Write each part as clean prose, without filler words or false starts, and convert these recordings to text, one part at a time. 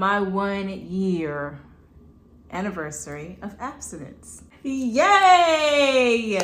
my 1 year anniversary of abstinence. Yay!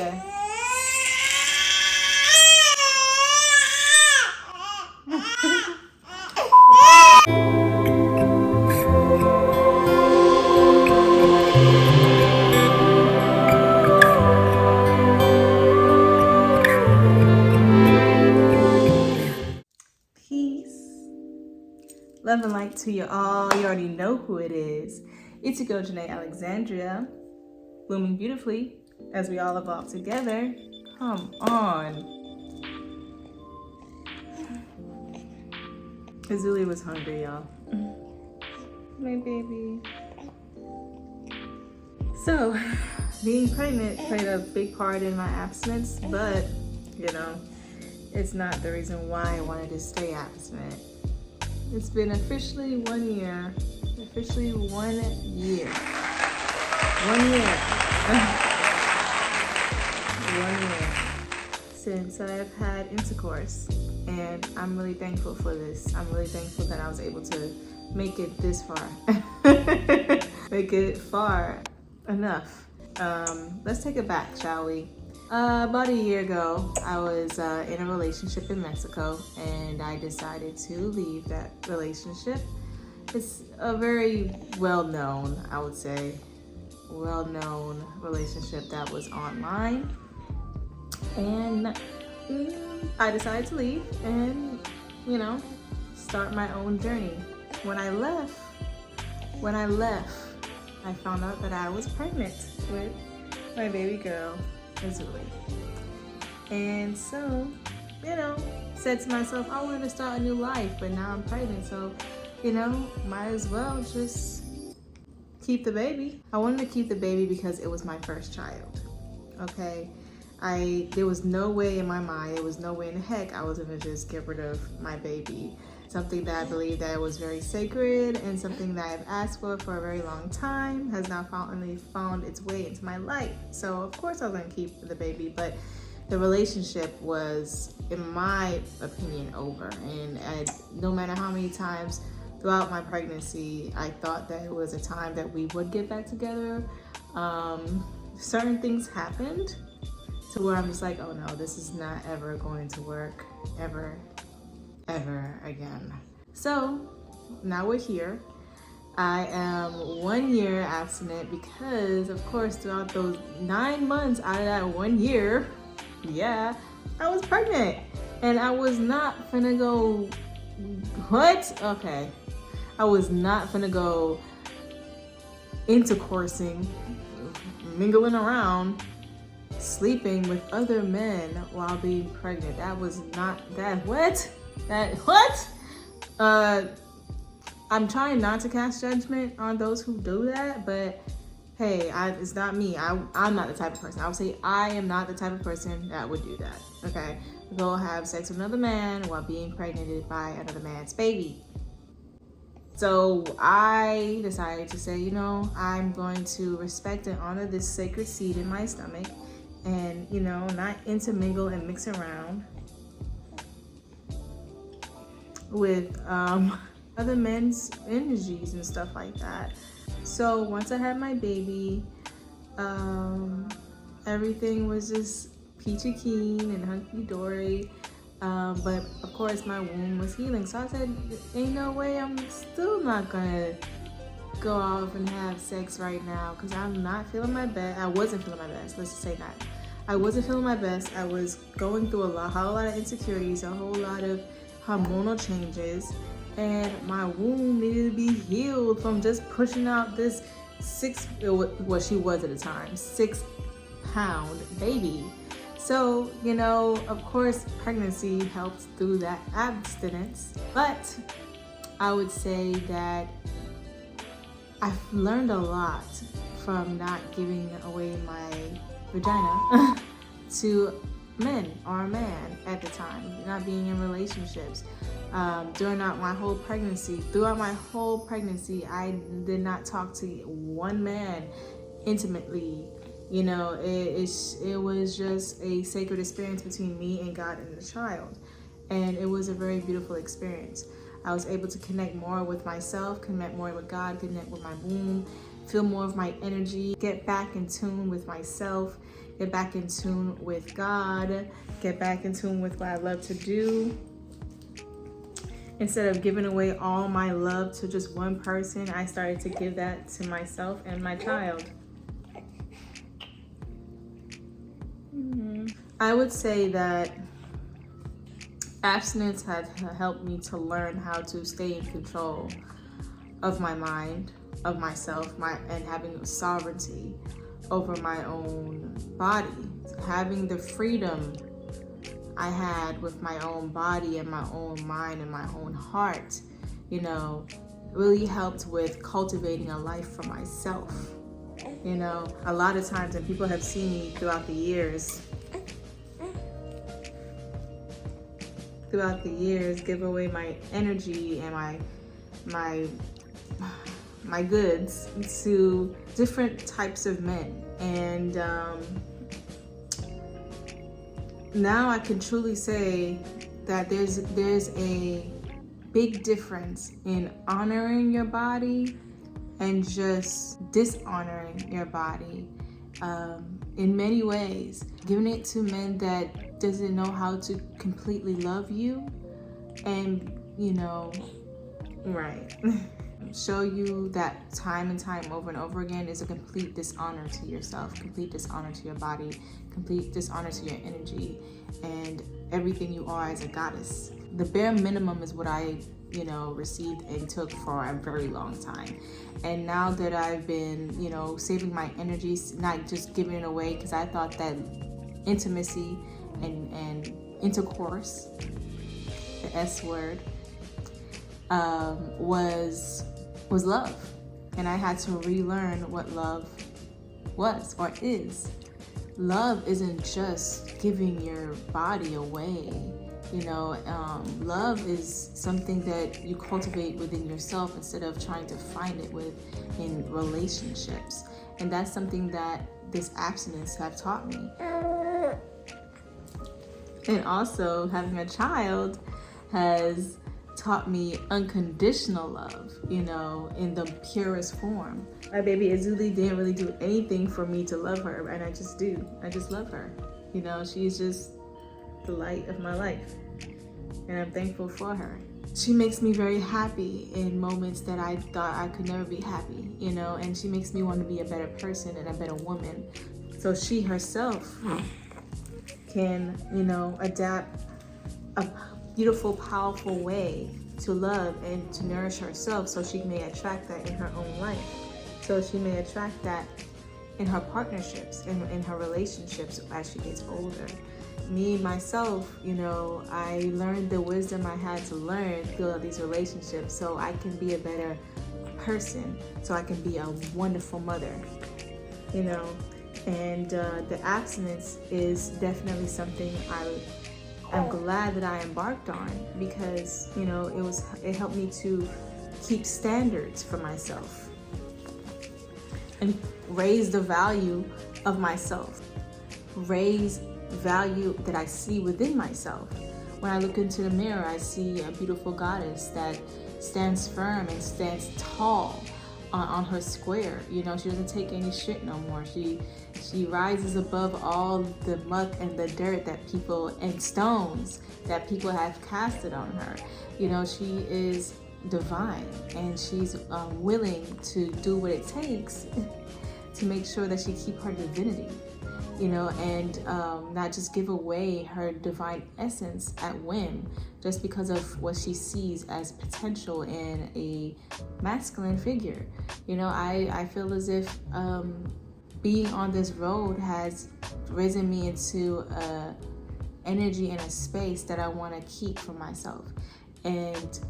Love and light to you all. You already know who it is. It's your girl, Jenaé Alexandrea, blooming beautifully as we all evolve together. Come on. Azuli was hungry, y'all. My baby. So, being pregnant played a big part in my abstinence, but, you know, it's not the reason why I wanted to stay abstinent. It's been officially 1 year. Officially 1 year. 1 year. 1 year since I've had intercourse. And I'm really thankful for this. I'm really thankful that I was able to make it this far. Make it far enough. Let's take it back, shall we? About a year ago, I was in a relationship in Mexico, and I decided to leave that relationship. It's a very well-known, I would say, well-known relationship that was online. And I decided to leave and, you know, start my own journey. When I left, I found out that I was pregnant with my baby girl, Azuli. And so, you know, said to myself, I wanted to start a new life, but now I'm pregnant, so, you know, might as well just keep the baby. I wanted to keep the baby because it was my first child, okay? There was no way in my mind, there was no way in heck I was gonna just get rid of my baby. Something that I believe that was very sacred and something that I've asked for a very long time has now finally found its way into my life. So of course I was gonna keep the baby, but the relationship was, in my opinion, over. And no matter how many times throughout my pregnancy, I thought that it was a time that we would get back together. Certain things happened to where I'm just like, oh no, this is not ever going to work, ever again. So now we're here. I am 1 year abstinent because, of course, throughout those 9 months out of that 1 year, yeah, I was pregnant. And I was not finna go, what? Okay. I was not finna go intercoursing, mingling around, sleeping with other men while being pregnant. That was not that, what? I'm trying not to cast judgment on those who do that, but hey, it's not me. I'm not the type of person. I would say I am not the type of person that would do that, okay? Go have sex with another man while being pregnant by another man's baby. So I decided to say, you know, I'm going to respect and honor this sacred seed in my stomach and, you know, not intermingle and mix around with other men's energies and stuff like that. So once I had my baby, everything was just peachy keen and hunky-dory. But of course my womb was healing. So I said, ain't no way, I'm still not gonna go off and have sex right now because I'm not feeling my best. I wasn't feeling my best, let's just say that. I wasn't feeling my best. I was going through a whole lot of insecurities, a whole lot of hormonal changes, and my womb needed to be healed from just pushing out this what she was at the time, 6-pound baby. So, you know, of course, pregnancy helps through that abstinence, but I would say that I've learned a lot from not giving away my vagina to men or a man at the time, not being in relationships. Throughout my whole pregnancy, I did not talk to one man intimately. You know, it was just a sacred experience between me and God and the child. And it was a very beautiful experience. I was able to connect more with myself, connect more with God, connect with my womb, feel more of my energy, get back in tune with myself, get back in tune with God, get back in tune with what I love to do. Instead of giving away all my love to just one person, I started to give that to myself and my child. I would say that abstinence had helped me to learn how to stay in control of my mind, of myself, and having sovereignty over my own body. Having the freedom I had with my own body and my own mind and my own heart, you know, really helped with cultivating a life for myself. You know, a lot of times, and people have seen me throughout the years, give away my energy and my goods to different types of men. And now I can truly say that there's a big difference in honoring your body and just dishonoring your body in many ways. Giving it to men that doesn't know how to completely love you and, you know, right. Show you that time and time over and over again is a complete dishonor to yourself, complete dishonor to your body, complete dishonor to your energy and everything you are as a goddess. The bare minimum is what I, you know, received and took for a very long time. And now that I've been, you know, saving my energy, not just giving it away, because I thought that intimacy and intercourse, the S word, was love. And I had to relearn what love was or is. Love isn't just giving your body away. You know, love is something that you cultivate within yourself instead of trying to find it in relationships. And that's something that this abstinence have taught me. And also having a child has taught me unconditional love, you know, in the purest form. My baby Azuli didn't really do anything for me to love her, and I just do. I just love her. You know, she's just the light of my life, and I'm thankful for her. She makes me very happy in moments that I thought I could never be happy, you know, and she makes me want to be a better person and a better woman. So she herself can, you know, adapt a beautiful, powerful way to love and to nourish herself so she may attract that in her own life. So she may attract that in her partnerships and in her relationships as she gets older. Me, myself, you know, I learned the wisdom I had to learn through these relationships so I can be a better person, so I can be a wonderful mother, you know. And the abstinence is definitely something I'm glad that I embarked on, because, you know, it helped me to keep standards for myself and raise the value of myself, raise value that I see within myself. When I look into the mirror, I see a beautiful goddess that stands firm and stands tall on her square. You know, she doesn't take any shit no more. She rises above all the muck and the dirt that people and stones that people have casted on her. You know, she is divine, and she's willing to do what it takes to make sure that she keep her divinity, you know, and not just give away her divine essence at whim just because of what she sees as potential in a masculine figure. You know, I feel as if being on this road has risen me into energy and a space that I want to keep for myself. And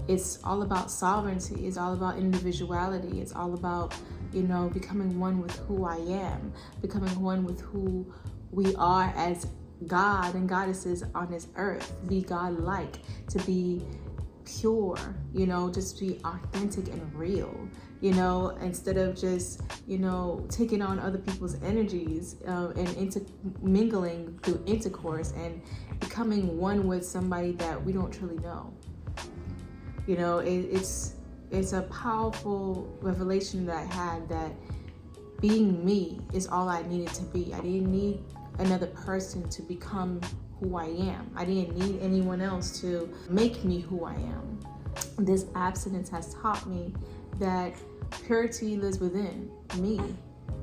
it's all about sovereignty. It's all about individuality. It's all about, you know, becoming one with who I am, becoming one with who we are as God and goddesses on this earth. Be God-like, to be pure, you know, just be authentic and real, you know, instead of just, you know, taking on other people's energies and mingling through intercourse and becoming one with somebody that we don't truly know. You know, it's a powerful revelation that I had, that being me is all I needed to be. I didn't need another person to become who I am. I didn't need anyone else to make me who I am. This abstinence has taught me that purity lives within me,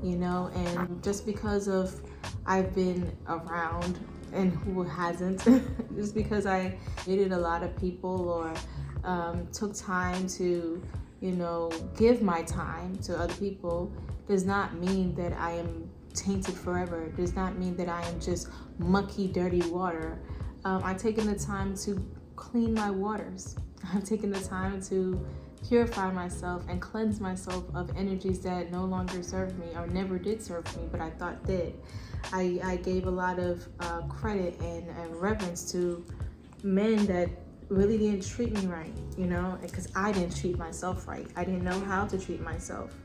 you know, and just because of I've been around, and who hasn't, just because I dated a lot of people or took time to, you know, give my time to other people, does not mean that I am tainted forever. It does not mean that I am just mucky, dirty water. I've taken the time to clean my waters. I've taken the time to purify myself and cleanse myself of energies that no longer serve me or never did serve me, but I thought did. I gave a lot of credit and reverence to men that really didn't treat me right, you know, because I didn't treat myself right. I didn't know how to treat myself.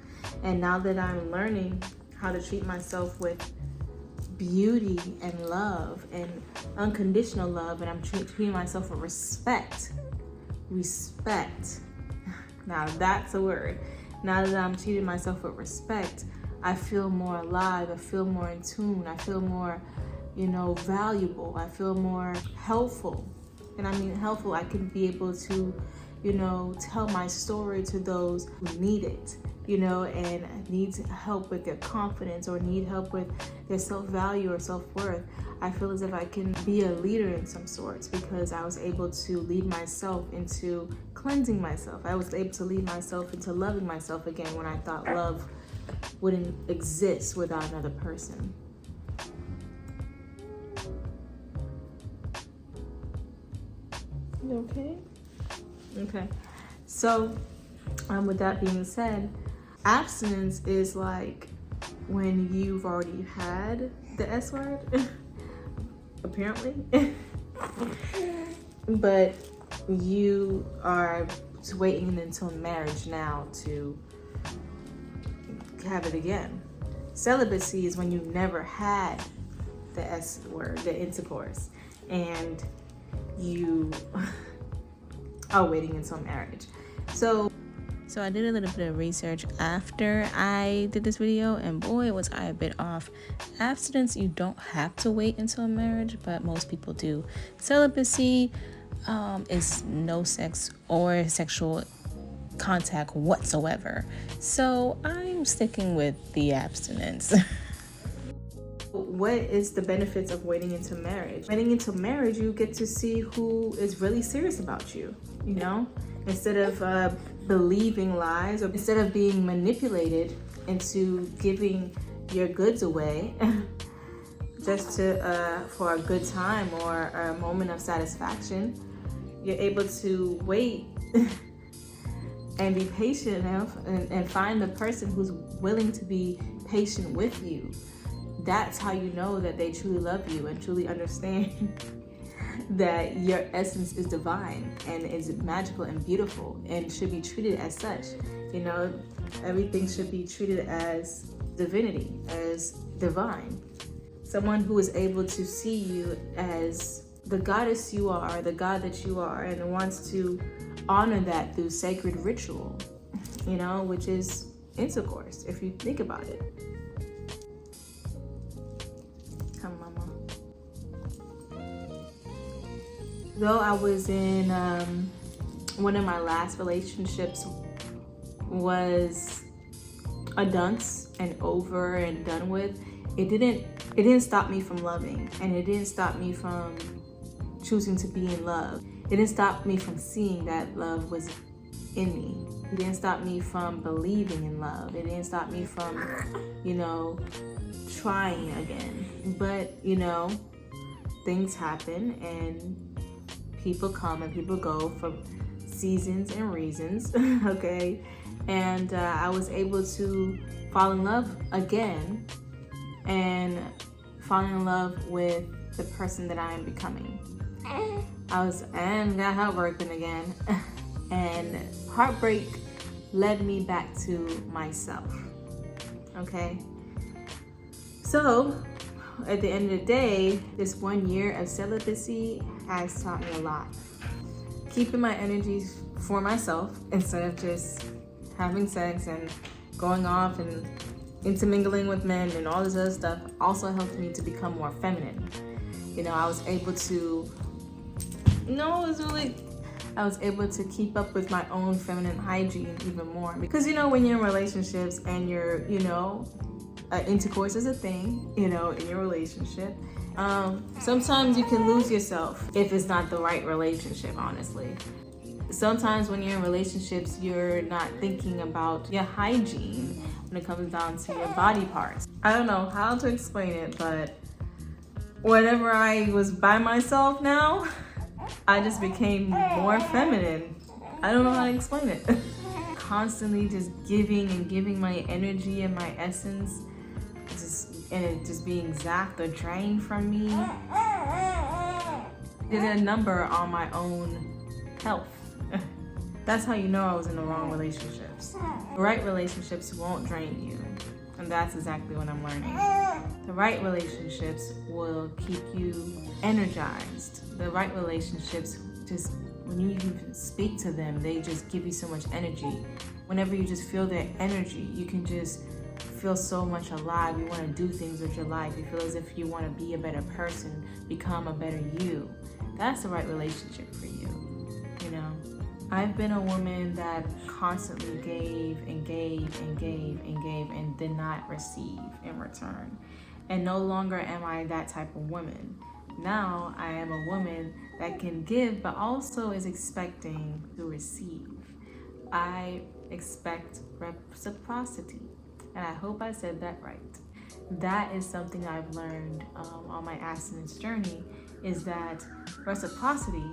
And now that I'm learning how to treat myself with beauty and love and unconditional love, and I'm treating myself with respect. Now that's a word. Now that I'm treating myself with respect, I feel more alive. I feel more in tune. I feel more, you know, valuable. I feel more helpful. And I mean helpful, I can be able to, you know, tell my story to those who need it, you know, and need help with their confidence or need help with their self-value or self-worth. I feel as if I can be a leader in some sorts because I was able to lead myself into cleansing myself. I was able to lead myself into loving myself again when I thought love wouldn't exist without another person. You okay? Okay. So, with that being said, abstinence is like when you've already had the S word, apparently, but you are waiting until marriage now to have it again. Celibacy is when you never had the S word, the intercourse, and you are waiting until marriage. So I did a little bit of research after I did this video, and boy was I a bit off. Abstinence, you don't have to wait until marriage, but most people do. Celibacy is no sex or sexual contact whatsoever. So I'm sticking with the abstinence. What is the benefits of waiting into marriage? Waiting into marriage, you get to see who is really serious about you, you know? Instead of believing lies, or instead of being manipulated into giving your goods away just to for a good time or a moment of satisfaction, you're able to wait and be patient enough and find the person who's willing to be patient with you. That's how you know that they truly love you and truly understand that your essence is divine and is magical and beautiful and should be treated as such. You know, everything should be treated as divinity, as divine. Someone who is able to see you as the goddess you are, the god that you are, and wants to honor that through sacred ritual, you know, which is intercourse, if you think about it. Come, mama. Though I was in one of my last relationships was a dunce and over and done with, it didn't stop me from loving, and it didn't stop me from choosing to be in love. It didn't stop me from seeing that love was in me. It didn't stop me from believing in love. It didn't stop me from, you know, trying again. But, you know, things happen and people come and people go for seasons and reasons, okay? And I was able to fall in love again and fall in love with the person that I am becoming. And got heartbroken again. And heartbreak led me back to myself, okay? So, at the end of the day, this 1 year of celibacy has taught me a lot. Keeping my energies for myself instead of just having sex and going off and intermingling with men and all this other stuff also helped me to become more feminine. You know, I was able to, I was able to keep up with my own feminine hygiene even more. Because, you know, when you're in relationships and you're, intercourse is a thing, in your relationship. Sometimes you can lose yourself if it's not the right relationship, honestly. Sometimes when you're in relationships, you're not thinking about your hygiene when it comes down to your body parts. I don't know how to explain it, but whenever I was by myself now, I just became more feminine. I don't know how to explain it. Constantly just giving my energy and my essence, and it just being zapped or drained from me. Did a number on my own health. That's how you know I was in the wrong relationships. The right relationships won't drain you. And that's exactly what I'm learning. The right relationships will keep you energized. The right relationships, just when you even speak to them, they just give you so much energy. Whenever you just feel their energy, you can just feel so much alive. You want to do things with your life. You feel as if you want to be a better person, become a better you. That's the right relationship for you, I've been a woman that constantly gave and did not receive in return. And no longer am I that type of woman. Now I am a woman that can give, but also is expecting to receive. I expect reciprocity. And I hope I said that right. That is something I've learned on my abstinence journey, is that reciprocity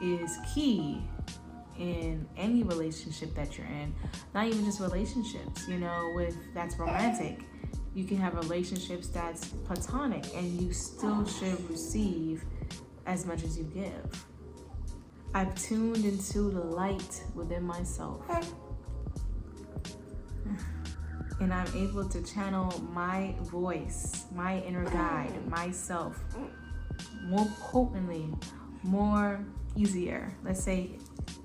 is key in any relationship that you're in. Not even just relationships, that's romantic. You can have relationships that's platonic, and you still should receive as much as you give. I've tuned into the light within myself. And I'm able to channel my voice, my inner guide, myself, more potently, more easier. Let's say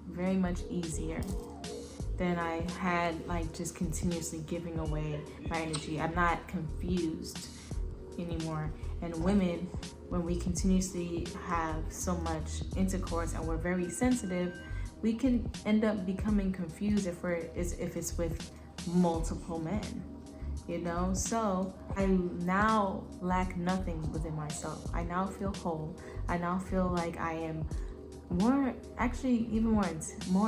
very much easier than I had, just continuously giving away my energy. I'm not confused anymore. And women, when we continuously have so much intercourse and we're very sensitive, we can end up becoming confused if it's with multiple men, So I now lack nothing within myself. I now feel whole. I now feel like I am more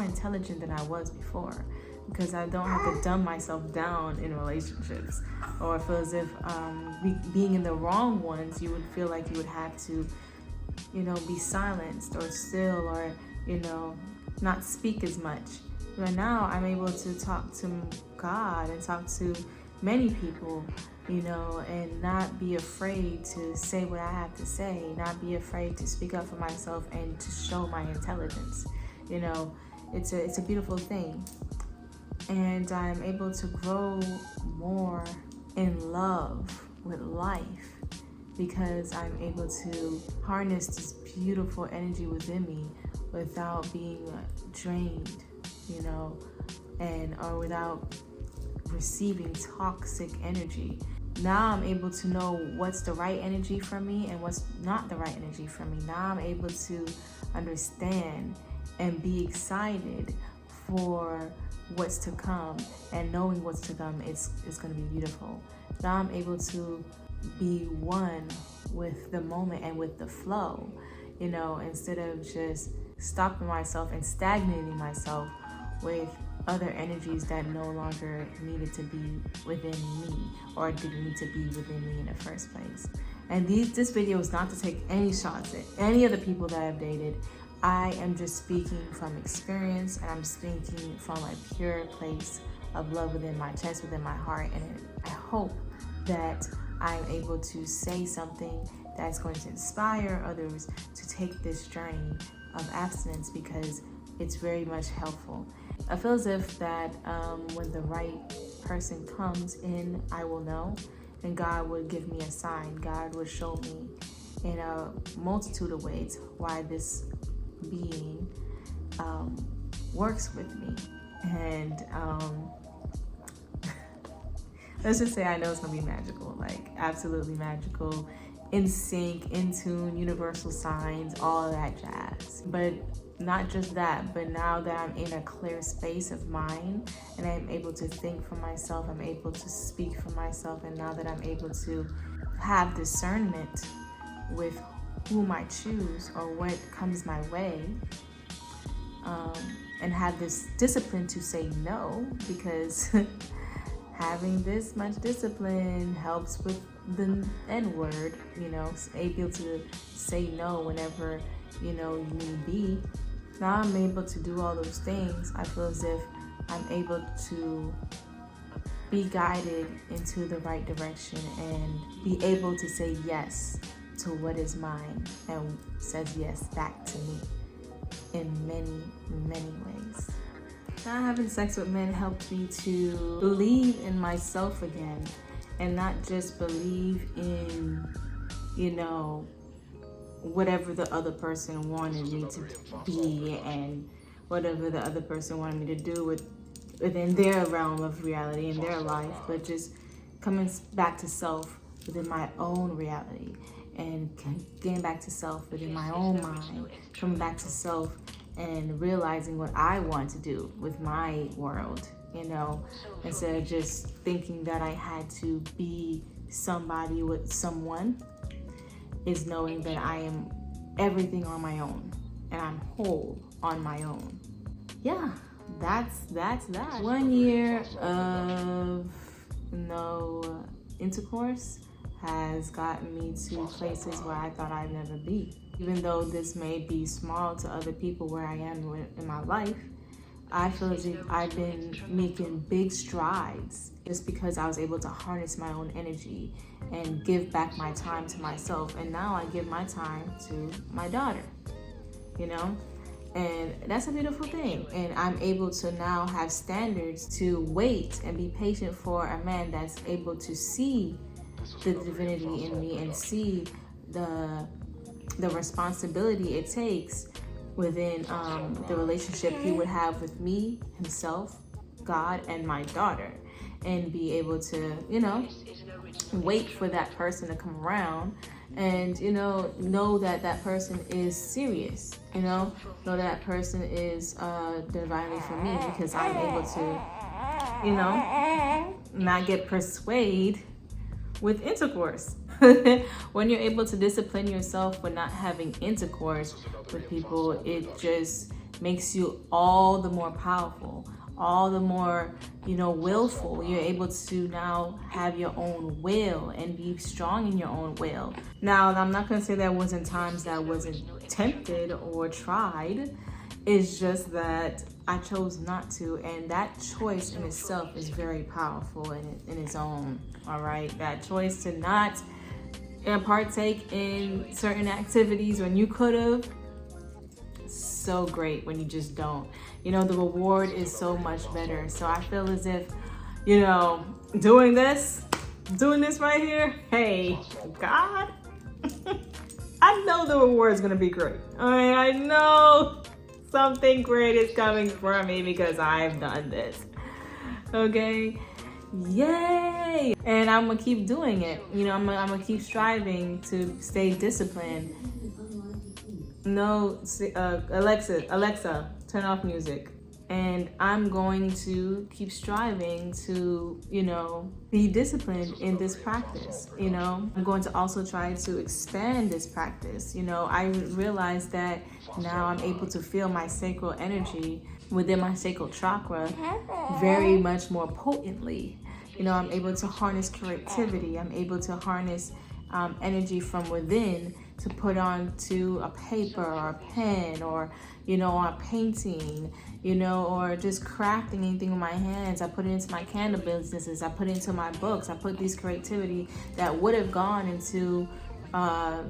intelligent than I was before, because I don't have to dumb myself down in relationships, or feel as if being in the wrong ones, you would feel like you would have to, be silenced or still, or not speak as much. But now I'm able to talk to God and talk to many people, and not be afraid to say what I have to say, not be afraid to speak up for myself and to show my intelligence. It's a beautiful thing. And I'm able to grow more in love with life, because I'm able to harness this beautiful energy within me without being drained, or without receiving toxic energy. Now I'm able to know what's the right energy for me and what's not the right energy for me. Now I'm able to understand and be excited for what's to come, and knowing what's to come is going to be beautiful. Now I'm able to be one with the moment and with the flow, instead of just stopping myself and stagnating myself with other energies that no longer needed to be within me, or didn't need to be within me in the first place. And this video is not to take any shots at any of the people that I've dated. I am just speaking from experience, and I'm speaking from a pure place of love within my chest, within my heart. And I hope that I'm able to say something that's going to inspire others to take this journey of abstinence, because it's very much helpful. I feel as if that when the right person comes in, I will know, and God would give me a sign. God would show me in a multitude of ways why this being works with me. And let's just say I know it's gonna be magical, like absolutely magical, in sync, in tune, universal signs, all of that jazz. But not just that, but now that I'm in a clear space of mind and I'm able to think for myself, I'm able to speak for myself, and now that I'm able to have discernment with whom I choose or what comes my way, and have this discipline to say no, because having this much discipline helps with the N-word, able to say no whenever, you need be. Now I'm able to do all those things. I feel as if I'm able to be guided into the right direction and be able to say yes to what is mine and says yes back to me in many, many ways. Now having sex with men helped me to believe in myself again, and not just believe in, whatever the other person wanted me to be and whatever the other person wanted me to do within their realm of reality in their life, but just coming back to self within my own reality and getting back to self within my own mind, coming back to self and realizing what I want to do with my world, instead of just thinking that I had to be somebody with someone, is knowing that I am everything on my own and I'm whole on my own. Yeah, that's that. 1 year of no intercourse has gotten me to places where I thought I'd never be. Even though this may be small to other people where I am in my life, I feel as if I've been making big strides just because I was able to harness my own energy and give back my time to myself. And now I give my time to my daughter, and that's a beautiful thing. And I'm able to now have standards to wait and be patient for a man that's able to see the divinity in me and see the responsibility it takes within the relationship he would have with me, himself, God, and my daughter, and be able to, wait for that person to come around and, know that that person is serious, know that person is divinely for me, because I'm able to, not get persuaded with intercourse. When you're able to discipline yourself with not having intercourse with people, it just makes you all the more powerful, all the more, willful. You're able to now have your own will and be strong in your own will. Now, I'm not going to say there wasn't times that I wasn't tempted or tried. It's just that I chose not to, and that choice in itself is very powerful in its own, all right? That choice to not partake in certain activities when you could have, so great when you just don't. The reward is so much better. So I feel as if, doing this right here, hey, God, I know the reward is going to be great. I know something great is coming for me because I've done this. Okay? Yay! And I'm gonna keep doing it. I'm gonna keep striving to stay disciplined. No, Alexa, turn off music. And I'm going to keep striving to, be disciplined in this practice. I'm going to also try to expand this practice. I realize that now I'm able to feel my sacral energy within my sacral chakra very much more potently. I'm able to harness creativity. I'm able to harness energy from within to put onto a paper or a pen or, on a painting, or just crafting anything with my hands. I put it into my candle businesses. I put it into my books. I put this creativity that would have gone into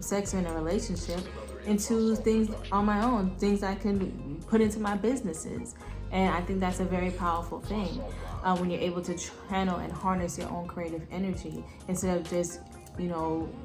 sex in a relationship into things on my own, things I can put into my businesses. And I think that's a very powerful thing when you're able to channel and harness your own creative energy instead of just,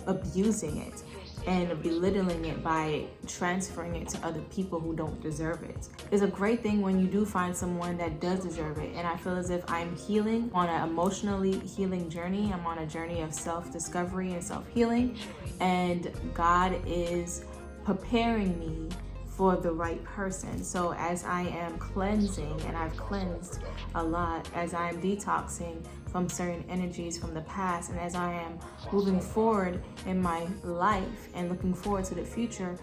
abusing it and belittling it by transferring it to other people who don't deserve it. It's a great thing when you do find someone that does deserve it. And I feel as if I'm healing on an emotionally healing journey. I'm on a journey of self-discovery and self-healing, and God is preparing me for the right person. So as I am cleansing, and I've cleansed a lot, as I am detoxing from certain energies from the past, and as I am moving forward in my life and looking forward to the future,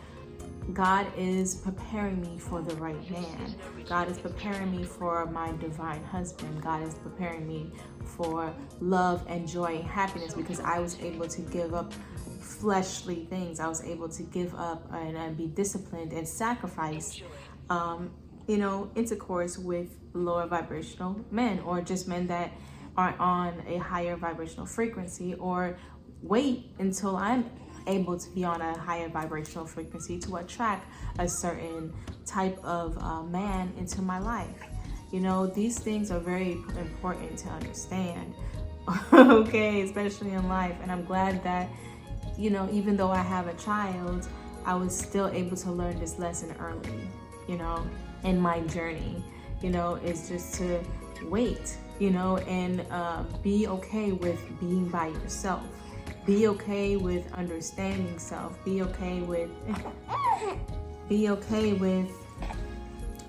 God is preparing me for the right man. God is preparing me for my divine husband. God is preparing me for love and joy and happiness, because I was able to give up fleshly things. I was able to give up and be disciplined and sacrifice, intercourse with lower vibrational men, or just men that are on a higher vibrational frequency, or wait until I'm able to be on a higher vibrational frequency to attract a certain type of man into my life. These things are very important to understand, okay, especially in life. And I'm glad that, even though I have a child, I was still able to learn this lesson early, in my journey. Is just to wait, and be okay with being by yourself. Be okay with understanding self. Be okay with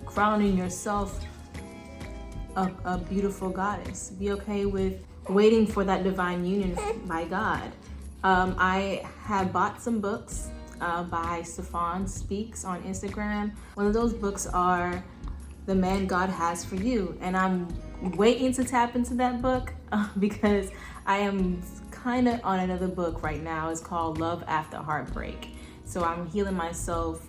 crowning yourself a beautiful goddess. Be okay with waiting for that divine union by God. I have bought some books by Stefan Speaks on Instagram. One of those books are The Man God Has for You, and I'm waiting to tap into that book because I am kind of on another book right now. It's called Love After Heartbreak. So I'm healing myself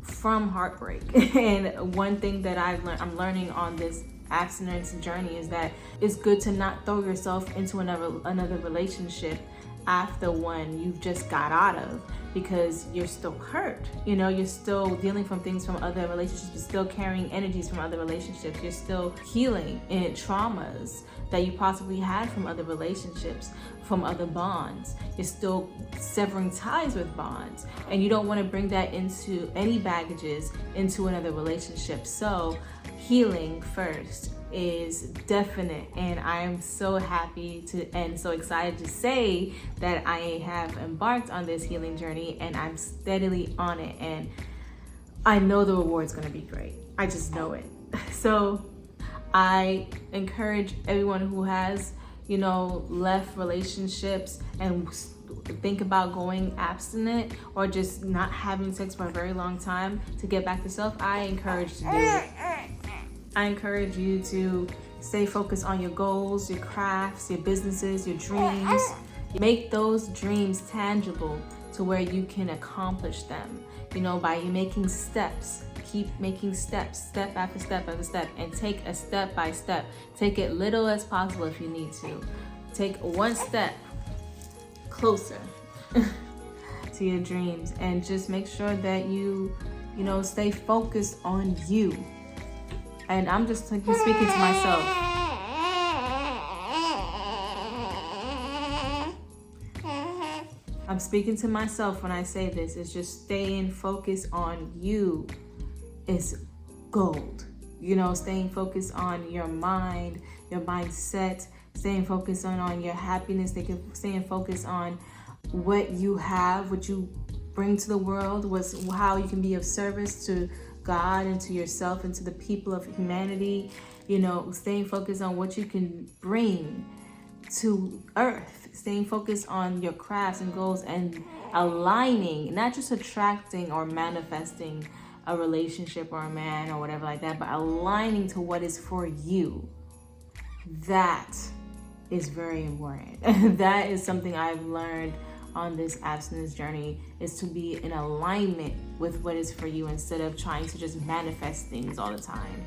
from heartbreak. And one thing that I'm learning on this abstinence journey is that it's good to not throw yourself into another relationship after one you've just got out of, because you're still hurt. You're still dealing from things from other relationships. You're still carrying energies from other relationships. You're still healing in traumas that you possibly had from other relationships, from other bonds. You're still severing ties with bonds, and you don't want to bring that into any baggages into another relationship. So healing first is definite, and I am so happy and so excited to say that I have embarked on this healing journey, and I'm steadily on it, and I know the reward's going to be great. I just know it. So I encourage everyone who has left relationships and think about going abstinent, or just not having sex for a very long time, to get back to self. I encourage to do it. I encourage you to stay focused on your goals, your crafts, your businesses, your dreams. Make those dreams tangible to where you can accomplish them, by making steps. Keep making steps, step after step after step, and take a step by step. Take it little as possible if you need to. Take one step closer to your dreams, and just make sure that you stay focused on you. And I'm just speaking to myself. I'm speaking to myself when I say this. It's just staying focused on you is gold. Staying focused on your mind, your mindset, staying focused on your happiness, staying focused on what you have, what you bring to the world, how you can be of service to God and to yourself and to the people of humanity. Staying focused on what you can bring to earth, staying focused on your crafts and goals, and aligning, not just attracting or manifesting a relationship or a man or whatever like that, but aligning to what is for you. That is very important. That is something I've learned on this abstinence journey, is to be in alignment with what is for you, instead of trying to just manifest things all the time,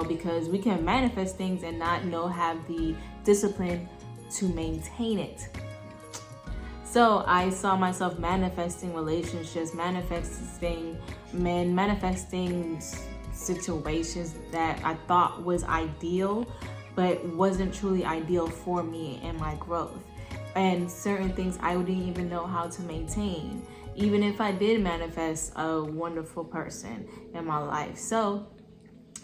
because we can manifest things and not have the discipline to maintain it. So I saw myself manifesting relationships, manifesting men, manifesting situations that I thought was ideal, but wasn't truly ideal for me and my growth. And certain things I didn't even know how to maintain. even if I did manifest a wonderful person in my life. So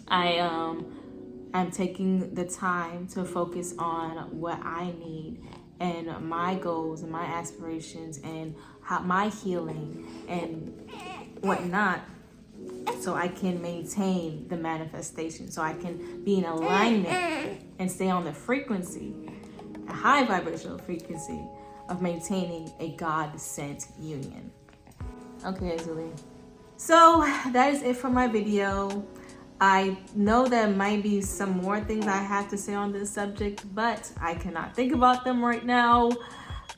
I'm taking the time to focus on what I need and my goals and my aspirations and my healing and whatnot, so I can maintain the manifestation, so I can be in alignment and stay on the frequency, a high vibrational frequency of maintaining a God-sent union. Okay, Azuli. So that is it for my video. I know there might be some more things I have to say on this subject, but I cannot think about them right now.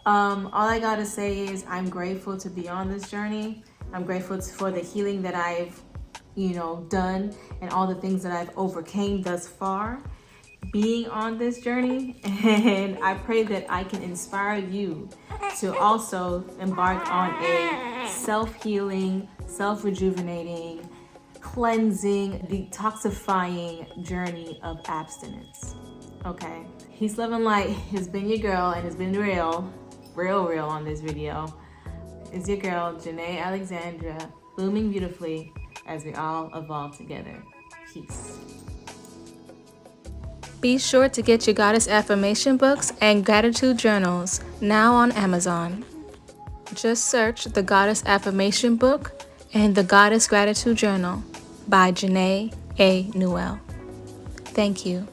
All I gotta say is I'm grateful to be on this journey. I'm grateful for the healing that I've, done, and all the things that I've overcame thus far being on this journey. And I pray that I can inspire you to also embark on a self-healing, self-rejuvenating, cleansing, detoxifying journey of abstinence. Okay, peace, love, and light. It's been your girl, and it's been real on this video. It's your girl, Jenaé Alexandrea, blooming beautifully as we all evolve together. Peace. Be sure to get your Goddess Affirmation books and Gratitude Journals now on Amazon. Just search the Goddess Affirmation book and the Goddess Gratitude Journal by Jenaé A. Newell. Thank you.